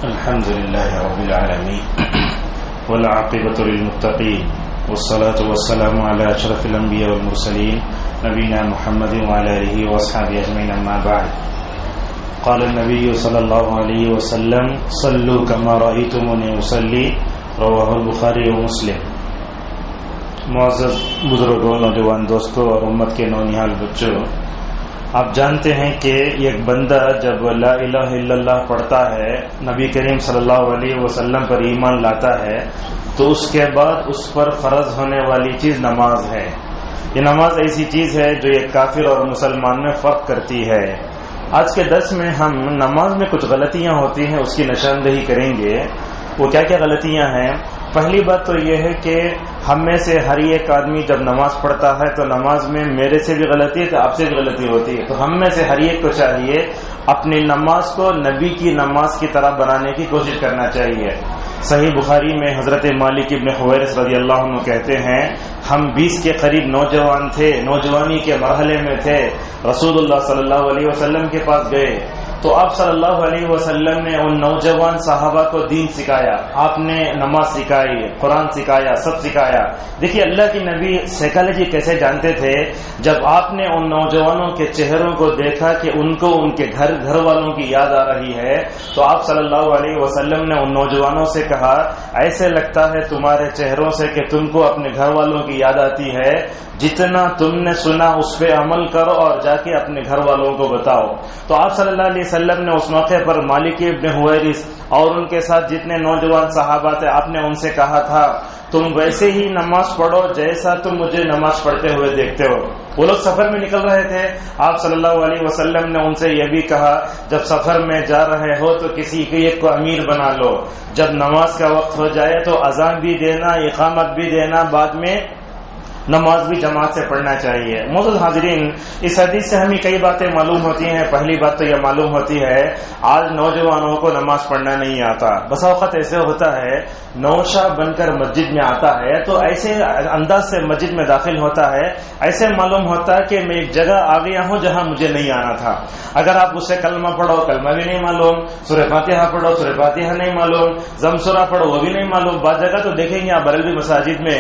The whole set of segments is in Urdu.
الحمد لله رب العالمين والعاقبة للمتقين والصلاة والسلام على أشرف الأنبياء والمرسلين نبينا محمد وعلى آله وأصحابه أجمعين أما بعد قال النبي صلى الله عليه وسلم صلوا كما رأيتموني أصلي رواه البخاری ومسلم۔ معزز بزرگوں، نوجوان دوستوں اور امت کے نونہال بچوں، آپ جانتے ہیں کہ ایک بندہ جب لا الہ الا اللہ پڑھتا ہے، نبی کریم صلی اللہ علیہ وسلم پر ایمان لاتا ہے، تو اس کے بعد اس پر فرض ہونے والی چیز نماز ہے۔ یہ نماز ایسی چیز ہے جو ایک کافر اور مسلمان میں فرق کرتی ہے۔ آج کے درس میں ہم نماز میں کچھ غلطیاں ہوتی ہیں اس کی نشاندہی کریں گے۔ وہ کیا کیا غلطیاں ہیں؟ پہلی بات تو یہ ہے کہ ہم میں سے ہر ایک آدمی جب نماز پڑھتا ہے تو نماز میں میرے سے بھی غلطی ہے تو آپ سے بھی غلطی ہوتی ہے، تو ہم میں سے ہر ایک کو چاہیے اپنی نماز کو نبی کی نماز کی طرح بنانے کی کوشش کرنا چاہیے۔ صحیح بخاری میں حضرت مالک ابن حویرث رضی اللہ عنہ کہتے ہیں، ہم 20 کے قریب نوجوان تھے، نوجوانی کے مرحلے میں تھے، رسول اللہ صلی اللہ علیہ وسلم کے پاس گئے تو آپ صلی اللہ علیہ وسلم نے ان نوجوان صحابہ کو دین سکھایا، آپ نے نماز سکھائی، قرآن سکھایا، سب سکھایا۔ دیکھیے اللہ کی نبی سائیکالوجی کیسے جانتے تھے؟ جب آپ نے ان نوجوانوں کے چہروں کو دیکھا کہ ان کو ان کے گھر والوں کی یاد آ رہی ہے، تو آپ صلی اللہ علیہ وسلم نے ان نوجوانوں سے کہا، ایسے لگتا ہے تمہارے چہروں سے کہ تم کو اپنے گھر والوں کی یاد آتی ہے، جتنا تم نے سنا اس پہ عمل کرو اور جا کے اپنے گھر والوں کو بتاؤ۔ تو آپ صلی اللہ علیہ وسلم نے اس موقع پر مالک ابن حویرث اور ان کے ساتھ جتنے نوجوان صحابہ تھے، آپ نے ان سے کہا تھا تم ویسے ہی نماز پڑھو جیسا تم مجھے نماز پڑھتے ہوئے دیکھتے ہو۔ وہ لوگ سفر میں نکل رہے تھے، آپ صلی اللہ علیہ وسلم نے ان سے یہ بھی کہا جب سفر میں جا رہے ہو تو کسی ایک کو امیر بنا لو، جب نماز کا وقت ہو جائے تو اذان بھی دینا، اقامت بھی دینا، بعد میں نماز بھی جماعت سے پڑھنا چاہیے۔ معزز حاضرین، اس حدیث سے ہمیں کئی باتیں معلوم ہوتی ہیں۔ پہلی بات تو یہ معلوم ہوتی ہے آج نوجوانوں کو نماز پڑھنا نہیں آتا۔ بسا اوقات ایسے ہوتا ہے نوشہ بن کر مسجد میں آتا ہے تو ایسے انداز سے مسجد میں داخل ہوتا ہے، ایسے معلوم ہوتا ہے کہ میں ایک جگہ آ گیا ہوں جہاں مجھے نہیں آنا تھا۔ اگر آپ اس سے کلمہ پڑھو، کلمہ بھی نہیں معلوم، سورہ فاتحہ پڑھو، سورہ فاتحہ نہیں معلوم، ضم سورہ پڑھو، وہ بھی نہیں معلوم۔ بعض جگہ تو دیکھیں گے آپ بریلوی مساجد میں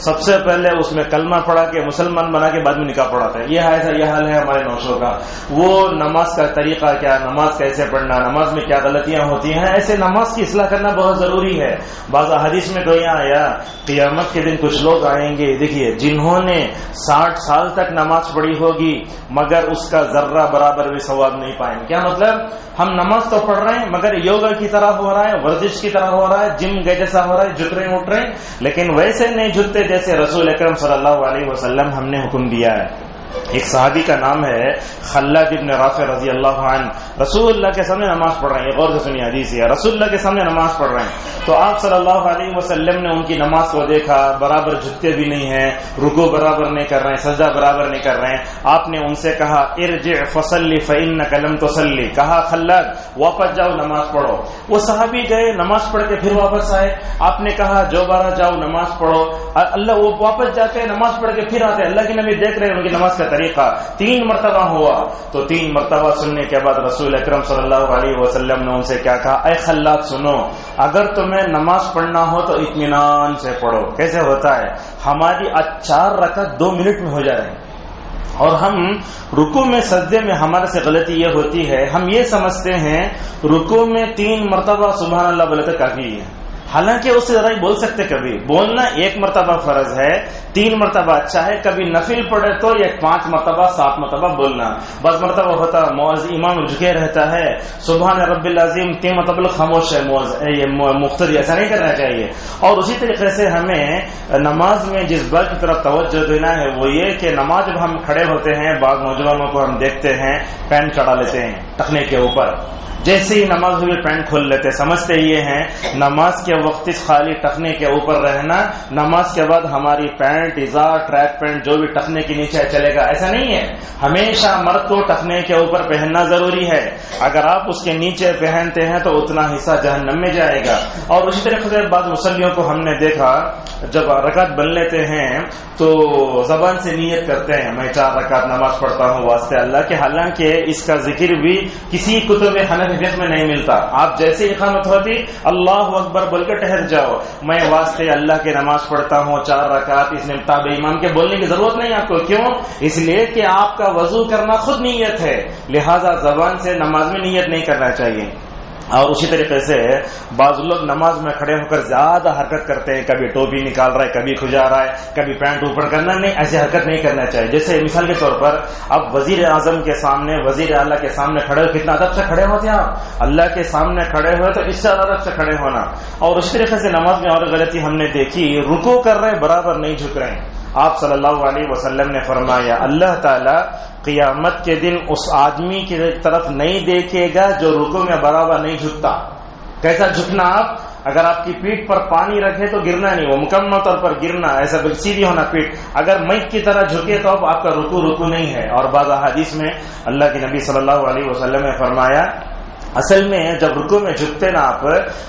سب سے پہلے اس میں کلمہ پڑھا کے مسلمان بنا کے بعد میں نکاح پڑھاتا ہے۔ یہ حال ہے ہمارے نوشوں کا۔ وہ نماز کا طریقہ کیا، نماز کیسے پڑھنا، نماز میں کیا غلطیاں ہوتی ہیں، ایسے نماز کی اصلاح کرنا بہت ضروری ہے۔ بعض حدیث میں تو یہاں آیا قیامت کے دن کچھ لوگ آئیں گے، دیکھیے جنہوں نے 60 سال تک نماز پڑھی ہوگی مگر اس کا ذرہ برابر بھی ثواب نہیں پائیں گے۔ کیا مطلب؟ ہم نماز تو پڑھ رہے ہیں مگر یوگا کی طرح ہو رہا ہے، ورزش کی طرح ہو رہا ہے، جم کے جیسا ہو رہا ہے، جھک رہے اٹھ رہے ہیں، لیکن ویسے نہیں جھکتے جیسے رسول اکرم صلی اللہ علیہ وسلم ہم نے حکم دیا ہے۔ ایک صحابی کا نام ہے خلاد ابن رافع رضی اللہ عنہ، رسول اللہ کے سامنے نماز پڑھ رہے ہیں، غور سے سنی حدیث ہے، رسول اللہ کے سامنے نماز پڑھ رہے ہیں تو آپ صلی اللہ علیہ وسلم نے ان کی نماز کو دیکھا، برابر جھکتے بھی نہیں ہیں، رکوع برابر نہیں کر رہے ہیں، سجدہ برابر نہیں کر رہے ہیں۔ آپ نے ان سے کہا ارجع فصلی فإنک لم تصلی، کہا خلاد واپس جاؤ نماز پڑھو۔ وہ صحابی گئے، نماز پڑھ کے پھر واپس آئے، آپ نے کہا جو بارہ جاؤ نماز پڑھو، اللہ وہ واپس جاتے نماز پڑھ کے پھر آتے، اللہ کی نبی دیکھ رہے ہیں ان کی نماز کا طریقہ 3 مرتبہ ہوا۔ تو 3 مرتبہ سننے کے بعد رسول اکرم صلی اللہ علیہ وسلم نے ان سے کیا کہا، اے خلاد سنو، اگر تمہیں نماز پڑھنا ہو تو اطمینان سے پڑھو۔ کیسے ہوتا ہے؟ ہماری 4 رکعت 2 منٹ میں ہو جا رہے ہیں اور ہم رکوع میں سجدے میں ہمارے سے غلطی یہ ہوتی ہے ہم یہ سمجھتے ہیں رکوع میں 3 مرتبہ سبحان اللہ بولے تو کافی ہے، حالانکہ اس سے ذرا ہی بول سکتے، کبھی بولنا 1 مرتبہ فرض ہے، 3 مرتبہ چاہے کبھی نفل پڑھے تو یہ 5 مرتبہ 7 مرتبہ بولنا۔ بعض مرتبہ ہوتا امام رجھے رہتا ہے سبحان رب العظیم 3 مرتبہ خاموش ہے، یہ مقتدی، ایسا نہیں کرنا چاہیے۔ اور اسی طریقے سے ہمیں نماز میں جس بات کی طرف توجہ دینا ہے وہ یہ کہ نماز جب ہم کھڑے ہوتے ہیں بعض نوجوانوں کو ہم دیکھتے ہیں پینٹ چڑھا لیتے ہیں ٹخنے کے اوپر، جیسے ہی نماز ہوئی پینٹ کھول لیتے، سمجھتے یہ ہیں نماز کے وقت خالی ٹخنے کے اوپر رہنا، نماز کے بعد ہماری پینٹ ازار ٹریک پینٹ جو بھی ٹخنے کے نیچے چلے گا، ایسا نہیں ہے۔ ہمیشہ مرد کو ٹخنے کے اوپر پہننا ضروری ہے، اگر آپ اس کے نیچے پہنتے ہیں تو اتنا حصہ جہنم میں جائے گا۔ اور اسی طریقے سے بعض مصلیوں کو ہم نے دیکھا جب رکعت بن لیتے ہیں تو زبان سے نیت کرتے ہیں میں 4 رکعت نماز پڑھتا ہوں واسطے اللہ کے، حالانکہ اس کا ذکر بھی کسی کتب حنفی کے فقہ میں نہیں ملتا. آپ جیسے اقامت ہوتی اللہ اکبر بول کے ٹھہر جاؤ. میں واسطے اللہ کی نماز پڑھتا ہوں 4 رکعت، اس میں تابع امام کے بولنے کی ضرورت نہیں آپ کو. کیوں؟ اس لیے کہ آپ کا وضو کرنا خود نیت ہے، لہذا زبان سے نماز میں نیت نہیں کرنا چاہیے. اور اسی طریقے سے بعض لوگ نماز میں کھڑے ہو کر زیادہ حرکت کرتے ہیں، کبھی ٹوپی نکال رہا ہے، کبھی کھجا رہا ہے، کبھی پینٹ اوپر کرنا. نہیں، ایسی حرکت نہیں کرنا چاہیے. جیسے مثال کے طور پر اب وزیر اعظم کے سامنے، وزیر اعلیٰ کے سامنے کھڑے ہو، کتنا ادب سے کھڑے ہوتے ہیں آپ. اللہ کے سامنے کھڑے ہوئے تو اس سے ادب سے کھڑے ہونا. اور اسی طریقے سے نماز میں اور غلطی ہم نے دیکھی، رکوع کر رہے برابر نہیں جھک رہے ہیں. آپ صلی اللہ علیہ وسلم نے فرمایا اللہ تعالی قیامت کے دن اس آدمی کی طرف نہیں دیکھے گا جو رکوع میں برابر نہیں جھکتا. کیسا جھکنا؟ آپ اگر آپ کی پیٹھ پر پانی رکھے تو گرنا نہیں، وہ مکمل طور پر گرنا، ایسا سیدھی ہونا پیٹھ. اگر میت کی طرح جھکے تو اب آپ کا رکوع نہیں ہے. اور بعض احادیث میں اللہ کے نبی صلی اللہ علیہ وسلم نے فرمایا اصل میں جب رکوع میں جھکتے نا آپ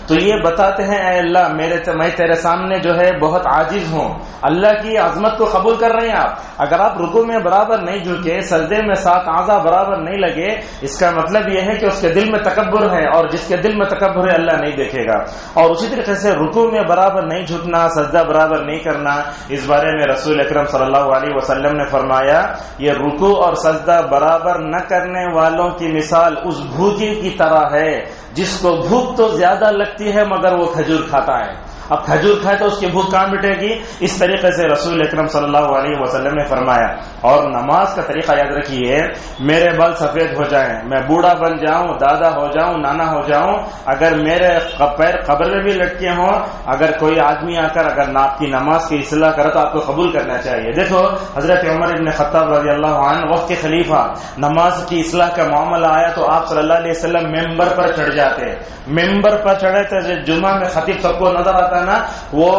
تو یہ بتاتے ہیں اے اللہ میں تیرے سامنے جو ہے بہت عاجز ہوں. اللہ کی عظمت کو قبول کر رہے ہیں آپ. اگر آپ رکوع میں برابر نہیں جھکے، سجدے میں 7 اعضاء برابر نہیں لگے، اس کا مطلب یہ ہے کہ اس کے دل میں تکبر ہے، اور جس کے دل میں تکبر ہے اللہ نہیں دیکھے گا. اور اسی طریقے سے رکوع میں برابر نہیں جھکنا، سجدہ برابر نہیں کرنا، اس بارے میں رسول اکرم صلی اللہ علیہ وسلم نے فرمایا یہ رکوع اور سجدہ برابر نہ کرنے والوں کی مثال اس بھوکے کی طرح ہے جس کو بھوک تو زیادہ لگتی ہے مگر وہ کھجور کھاتا ہے. اب کھجور کھائے تو اس کی بھوک کہاں مٹے گی؟ اس طریقے سے رسول اکرم صلی اللہ علیہ وسلم نے فرمایا. اور نماز کا طریقہ یاد رکھیے، میرے بال سفید ہو جائیں، میں بوڑھا بن جاؤں، دادا ہو جاؤں، نانا ہو جاؤں، اگر میرے پیر قبر میں بھی لٹکے ہوں، اگر کوئی آدمی آ کر اگر آپ کی نماز کی اصلاح کرے تو آپ کو قبول کرنا چاہیے. دیکھو حضرت عمر ابن خطاب رضی اللہ عنہ وقت کے خلیفہ، نماز کی اصلاح کا معاملہ آیا تو آپ صلی اللہ علیہ وسلم ممبر پر چڑھ جاتے. ممبر پر چڑھے تھے، جمعہ میں خطیب سب کو نظر آتا نا، وہ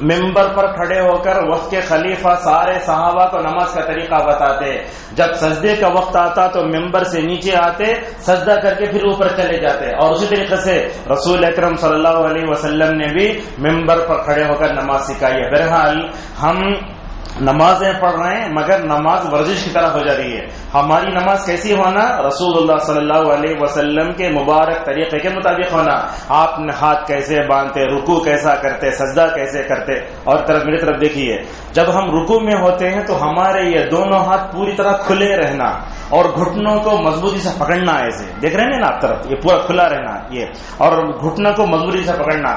ممبر پر کھڑے ہو کر وقت کے خلیفہ سارے صحابہ کو نماز کا طریقہ بتاتے. جب سجدے کا وقت آتا تو ممبر سے نیچے آتے، سجدہ کر کے پھر اوپر چلے جاتے. اور اسی طریقے سے رسول اکرم صلی اللہ علیہ وسلم نے بھی ممبر پر کھڑے ہو کر نماز سکھائی ہے. بہرحال ہم نمازیں پڑھ رہے ہیں مگر نماز ورزش کی طرح ہو جا رہی ہے. ہماری نماز کیسی ہونا؟ رسول اللہ صلی اللہ علیہ وسلم کے مبارک طریقے کے مطابق ہونا. آپ نے ہاتھ کیسے باندھتے، رکوع کیسا کرتے، سجدہ کیسے کرتے. اور میری طرف دیکھیے، جب ہم رکوع میں ہوتے ہیں تو ہمارے یہ دونوں ہاتھ پوری طرح کھلے رہنا اور گھٹنوں کو مضبوطی سے پکڑنا. ایسے دیکھ رہے ہیں نا آپ طرف، یہ پورا کھلا رہنا یہ، اور گھٹنوں کو مضبوطی سے پکڑنا.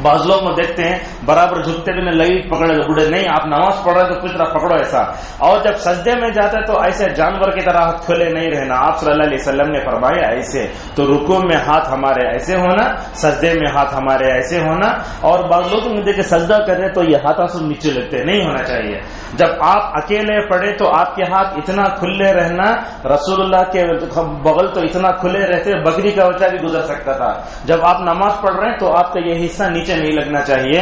بعض لوگ میں دیکھتے ہیں برابر جھکتے بھی لائٹ پکڑے بوڑھے نہیں، آپ نماز پڑھ رہے تو کچھ طرح پکڑو ایسا. اور جب سجدے میں جاتے تو ایسے جانور کی طرح ہاتھ کھلے نہیں رہنا. آپ صلی اللہ علیہ وسلم نے فرمایا ایسے. تو رکوع میں ہاتھ ہمارے ایسے ہونا، سجدے میں ہاتھ ہمارے ایسے ہونا. اور بعض لوگ میں دیکھے سجدہ کرے تو یہ ہاتھ سے نیچے لگتے نہیں ہونا چاہیے. جب آپ اکیلے پڑے تو آپ کے ہاتھ اتنا کھلے رہنا، رسول اللہ کے بغل تو اتنا کھلے رہتے بکری کا بچہ بھی گزر سکتا تھا. جب آپ نماز پڑھ رہے ہیں تو آپ کا یہ حصہ نیچے نہیں لگنا چاہیے.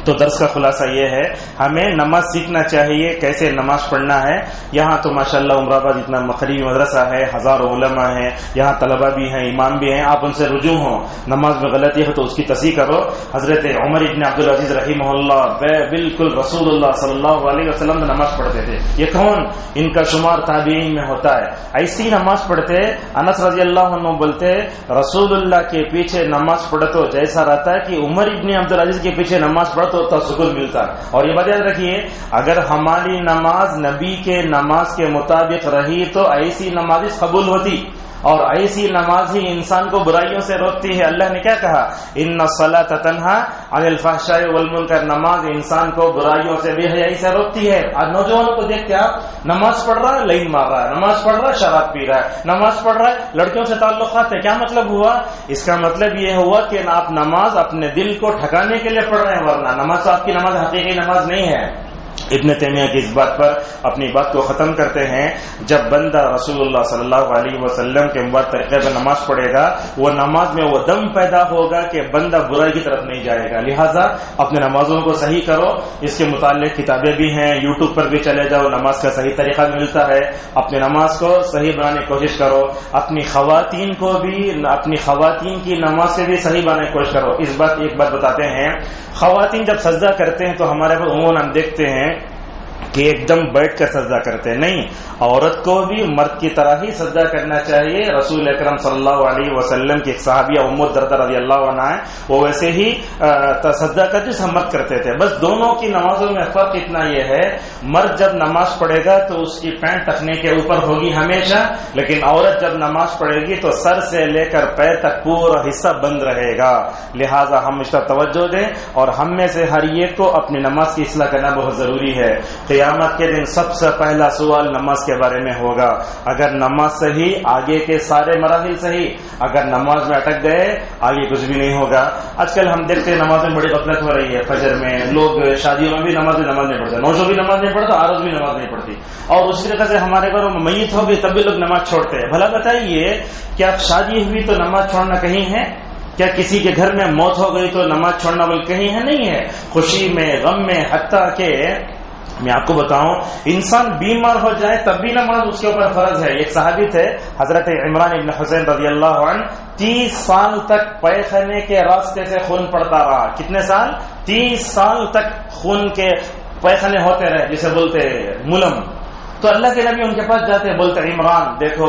تو درس کا خلاصہ یہ ہے ہمیں نماز سیکھنا چاہیے، کیسے نماز پڑھنا ہے. یہاں تو ماشاءاللہ عمر آباد اتنا مقری مدرسہ ہے، ہزاروں علماء ہیں، یہاں طلبہ بھی ہیں، امام بھی ہیں. آپ ان سے رجوع ہوں، نماز میں غلطی ہے تو اس کی تصحیح کرو. حضرت عمر ابن عبدالعزیز رحمہ اللہ بالکل رسول اللہ صلی اللہ علیہ وسلم سے نماز پڑھتے تھے. یہ کون؟ ان کا شمار تابعین میں ہوتا ہے. ایسی نماز پڑھتے. انس رضی اللہ عنہ بولتے رسول اللہ کے پیچھے نماز پڑھے تو جیسا رہتا ہے کہ عمر ابن عبدالعزیز کے پیچھے نماز پڑھو تو سکون ملتا. اور یہ بات یاد رکھیے، اگر ہماری نماز نبی کے نماز کے مطابق رہی تو ایسی نماز قبول ہوتی، اور ایسی نماز ہی انسان کو برائیوں سے روکتی ہے. اللہ نے کیا کہا؟ ان الصلاۃ تنہی عن الفحشاء والمنکر. نماز انسان کو برائیوں سے بے حیائی سے روکتی ہے. آج نوجوانوں کو دیکھتے آپ، نماز پڑھ رہا ہے لائن مار رہا ہے، نماز پڑھ رہا ہے شراب پی رہا ہے، نماز پڑھ رہا ہے لڑکیوں سے تعلقات ہے. کیا مطلب ہوا؟ اس کا مطلب یہ ہوا کہ آپ نماز اپنے دل کو ٹھکانے کے لیے پڑھ رہے ہیں، ورنہ نماز آپ کی نماز حقیقی نماز نہیں ہے. ابن تیمیہ کی اس بات پر اپنی بات کو ختم کرتے ہیں، جب بندہ رسول اللہ صلی اللہ علیہ وسلم کے مبارک طریقے پر نماز پڑھے گا، وہ نماز میں وہ دم پیدا ہوگا کہ بندہ برائی کی طرف نہیں جائے گا. لہٰذا اپنے نمازوں کو صحیح کرو. اس کے متعلق کتابیں بھی ہیں، یوٹیوب پر بھی چلے جاؤ، نماز کا صحیح طریقہ ملتا ہے. اپنے نماز کو صحیح بنانے کی کوشش کرو. اپنی خواتین کو بھی، اپنی خواتین کی نماز سے بھی صحیح بنانے کی کوشش کرو. ایک بات بتاتے ہیں، خواتین جب سجدہ کرتے ہیں تو ہمارے پاس عموماً ہم دیکھتے ہیں کہ ایک دم بیٹھ کر سجدہ کرتے، نہیں، عورت کو بھی مرد کی طرح ہی سجدہ کرنا چاہیے۔ رسول اکرم صلی اللہ علیہ وسلم کی ایک صحابیہ ام الدرداء رضی اللہ عنہا ہے، وہ ویسے ہی سجدہ کرتے جیسے مرد کرتے تھے، بس دونوں کی نمازوں میں فرق اتنا یہ ہے، مرد جب نماز پڑھے گا تو اس کی پینٹ ٹخنے کے اوپر ہوگی ہمیشہ، لیکن عورت جب نماز پڑھے گی تو سر سے لے کر پیر تک پورا حصہ بند رہے گا۔ لہٰذا ہم اس پر توجہ دیں، اور ہم میں سے ہر ایک کو اپنی نماز کی اصلاح کرنا بہت ضروری ہے۔ قیامت کے دن سب سے پہلا سوال نماز کے بارے میں ہوگا۔ اگر نماز صحیح، آگے کے سارے مراحل صحیح، اگر نماز میں اٹک گئے آگے کچھ بھی نہیں ہوگا۔ آج کل ہم دیکھتے ہیں نماز میں بڑی غفلت ہو رہی ہے، فجر میں لوگ شادیوں میں بھی نماز نہیں پڑھتے، نوشوں بھی نماز نہیں پڑھتا، عارض بھی نماز نہیں پڑھتی، اور اسی طرح سے ہمارے گھروں میں میت ہوگی تب بھی لوگ نماز چھوڑتے ہیں۔ بھلا بتائیے کیا شادی ہوئی تو نماز چھوڑنا کہیں ہے؟ کیا کسی کے گھر میں موت ہو گئی تو نماز چھوڑنا بول کہیں ہے؟ نہیں ہے۔ خوشی میں، غم میں، حتیٰ کہ میں آپ کو بتاؤں انسان بیمار ہو جائے تب بھی نماز اس کے اوپر فرض ہے۔ ایک صحابی تھے حضرت عمران ابن حسین رضی اللہ عنہ، 30 سال تک پیخانے کے راستے سے خون پڑتا رہا۔ کتنے سال؟ 30 سال تک خون کے پیخانے ہوتے رہے، جسے بولتے ملم۔ تو اللہ کے نبی ان کے پاس جاتے، بولتے عمران دیکھو،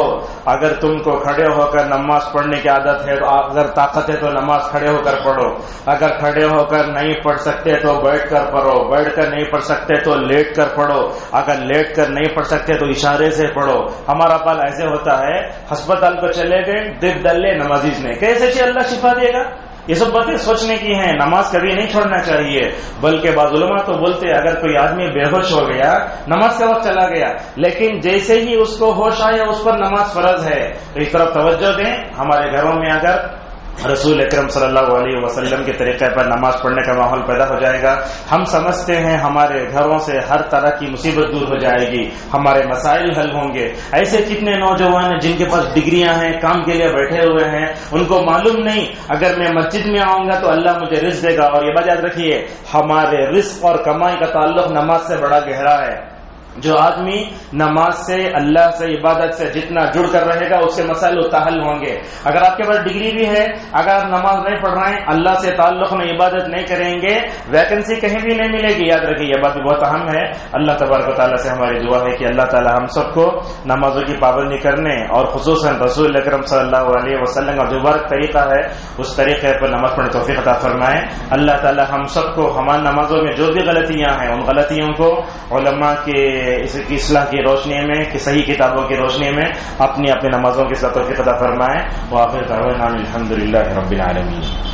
اگر تم کو کھڑے ہو کر نماز پڑھنے کی عادت ہے تو اگر طاقت ہے تو نماز کھڑے ہو کر پڑھو، اگر کھڑے ہو کر نہیں پڑھ سکتے تو بیٹھ کر پڑھو، بیٹھ کر نہیں پڑھ سکتے تو لیٹ کر پڑھو، اگر لیٹ کر نہیں پڑھ سکتے تو اشارے سے پڑھو۔ ہمارا پال ایسے ہوتا ہے، ہسپتال کو چلے گئے، ڈپ ڈلے نمازیز نے، کیسے اللہ شفا دے گا؟ یہ سب باتیں سوچنے کی ہیں۔ نماز کبھی نہیں چھوڑنا چاہیے، بلکہ بعض علماء تو بولتے اگر کوئی آدمی بے ہوش ہو گیا، نماز کا وقت چلا گیا، لیکن جیسے ہی اس کو ہوش آیا اس پر نماز فرض ہے۔ تو اس طرف توجہ دیں۔ ہمارے گھروں میں اگر رسول اکرم صلی اللہ علیہ وسلم کے طریقے پر نماز پڑھنے کا ماحول پیدا ہو جائے گا، ہم سمجھتے ہیں ہمارے گھروں سے ہر طرح کی مصیبت دور ہو جائے گی، ہمارے مسائل حل ہوں گے۔ ایسے کتنے نوجوان ہیں جن کے پاس ڈگریاں ہیں، کام کے لیے بیٹھے ہوئے ہیں، ان کو معلوم نہیں اگر میں مسجد میں آؤں گا تو اللہ مجھے رزق دے گا۔ اور یہ بات یاد رکھیے، ہمارے رزق اور کمائی کا تعلق نماز سے بڑا گہرا ہے۔ جو آدمی نماز سے، اللہ سے، عبادت سے جتنا جڑ کر رہے گا اس کے مسائل حل ہوں گے۔ اگر آپ کے پاس ڈگری بھی ہے، اگر آپ نماز نہیں پڑھ رہے ہیں، اللہ سے تعلق میں عبادت نہیں کریں گے، ویکنسی کہیں بھی نہیں ملے گی۔ یاد رکھیے یہ بات بھی بہت اہم ہے۔ اللہ تبارک و تعالیٰ سے ہماری دعا ہے کہ اللہ تعالیٰ ہم سب کو نمازوں کی پابندی کرنے اور خصوصاً رسول اکرم صلی اللہ علیہ وسلم کا جو مبارک طریقہ ہے اس طریقے پر نماز پڑھنے توفیق عطا فرمائے۔ اللہ تعالیٰ ہم سب کو ہماری نمازوں میں جو بھی غلطیاں ہیں ان غلطیوں کو علماء کے اس کی اصلاح کی روشنی میں، کہ صحیح کتابوں کی روشنی میں اپنی نمازوں کی توفیق عطا فرمائے۔ وآخر دعوانا الحمد للہ رب العالمین۔